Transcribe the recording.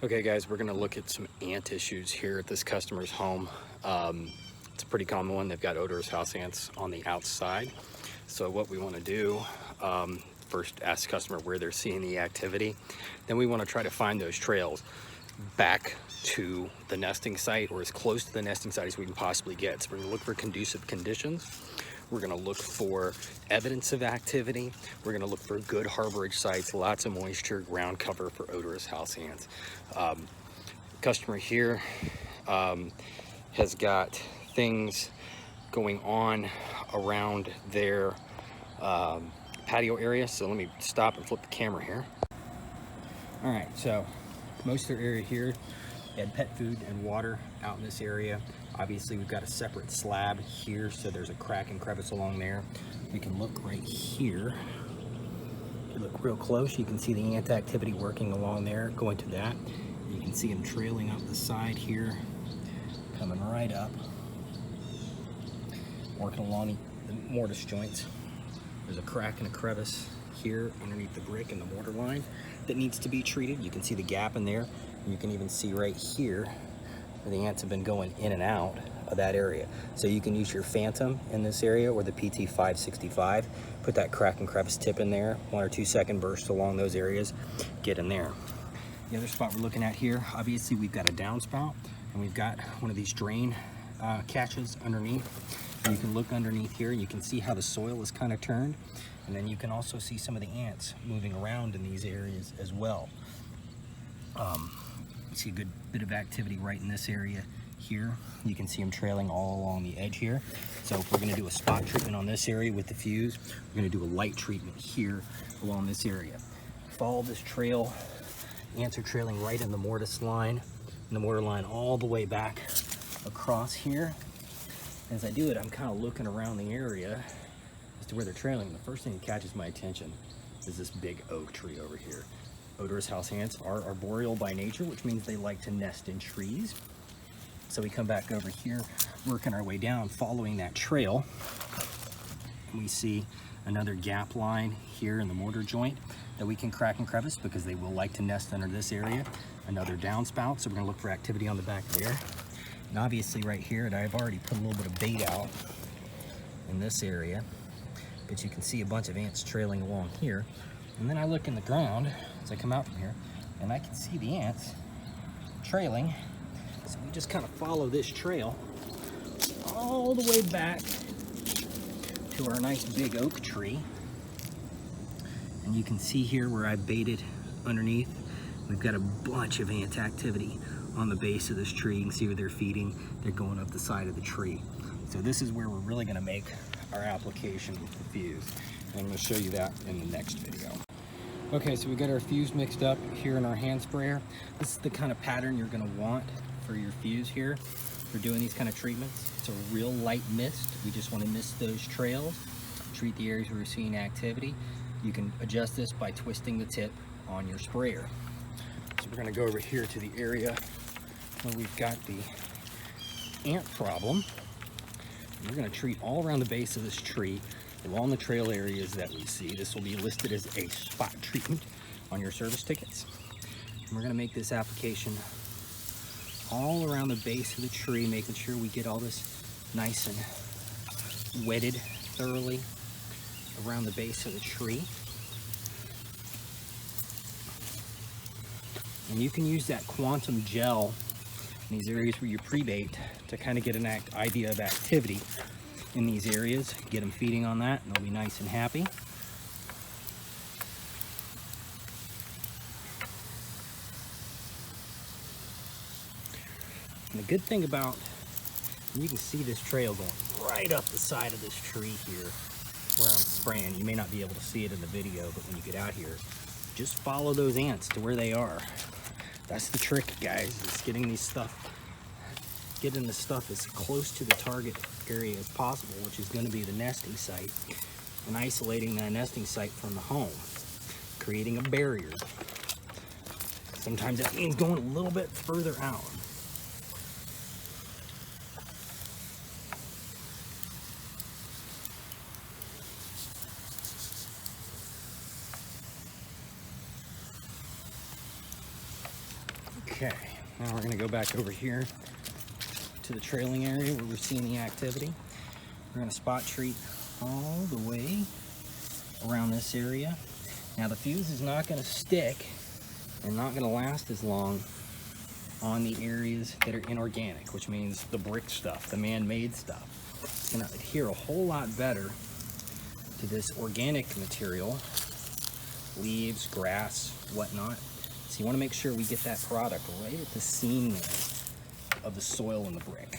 Okay guys, we're gonna look at some ant issues here at this customer's home. It's a pretty common one. They've got odorous house ants on the outside. So what we wanna do, first ask the customer where they're seeing the activity. Then we wanna try to find those trails back to the nesting site or as close to the nesting site as we can possibly get. So we're gonna look for conducive conditions. We're gonna look for evidence of activity. We're gonna look for good harborage sites, lots of moisture, ground cover for odorous house ants. Customer here has got things going on around their patio area. So let me stop and flip the camera here. All right, so most of their area here, they had pet food and water out in this area. Obviously, we've got a separate slab here, so there's a crack and crevice along there. We can look right here. If you look real close, you can see the ant activity working along there, going to that. You can see them trailing up the side here, coming right up, working along the mortise joints. There's a crack and a crevice here underneath the brick and the mortar line that needs to be treated. You can see the gap in there. You can even see right here where the ants have been going in and out of that area. So you can use your Phantom in this area or the PT 565. Put that crack and crevice tip in there, 1 or 2 second bursts along those areas, get in there. The other spot we're looking at here, obviously we've got a downspout and we've got one of these drain catches underneath. And you can look underneath here and you can see how the soil is kind of turned. And then you can also see some of the ants moving around in these areas as well. You see a good bit of activity right in this area here. You can see them trailing all along the edge here. So if we're gonna do a spot treatment on this area with the fuse, we're gonna do a light treatment here along this area. Follow this trail. Ants are trailing right in the mortise line, and the mortar line all the way back across here. As I do it, I'm kind of looking around the area as to where they're trailing. The first thing that catches my attention is this big oak tree over here. Odorous house ants are arboreal by nature, which means they like to nest in trees. So we come back over here, working our way down, following that trail. And we see another gap line here in the mortar joint that we can crack and crevice because they will like to nest under this area. Another downspout, so we're gonna look for activity on the back there. And obviously right here, I've already put a little bit of bait out in this area, but you can see a bunch of ants trailing along here. And then I look in the ground as I come out from here, and I can see the ants trailing. So we just kind of follow this trail all the way back to our nice big oak tree. And you can see here where I baited underneath, we've got a bunch of ant activity on the base of this tree. You can see where they're feeding. They're going up the side of the tree. So this is where we're really gonna make our application with the fuse. And I'm gonna show you that in the next video. Okay, so we got our fuse mixed up here in our hand sprayer. This is the kind of pattern you're gonna want for your fuse here for doing these kind of treatments. It's a real light mist. We just wanna mist those trails, treat the areas where we're seeing activity. You can adjust this by twisting the tip on your sprayer. So we're gonna go over here to the area where we've got the ant problem. We're gonna treat all around the base of this tree, along the trail areas that we see. This will be listed as a spot treatment on your service tickets. And we're gonna make this application all around the base of the tree, making sure we get all this nice and wetted thoroughly around the base of the tree. And you can use that quantum gel in these areas where you pre-bait to kind of get an idea of activity in these areas. Get them feeding on that and they'll be nice and happy. And the good thing about, and you can see this trail going right up the side of this tree here where I'm spraying. You may not be able to see it in the video, but when you get out here, just follow those ants to where they are. That's the trick, guys, is getting this stuff as close to the target area as possible, which is going to be the nesting site, and isolating that nesting site from the home, creating a barrier. Sometimes that means going a little bit further out. Okay, now we're gonna go back over here to the trailing area where we're seeing the activity. We're gonna spot treat all the way around this area. Now the fuse is not gonna stick and not gonna last as long on the areas that are inorganic, which means the brick stuff, the man-made stuff. It's gonna adhere a whole lot better to this organic material, leaves, grass, whatnot. So you wanna make sure we get that product right at the seam there of the soil and the brick.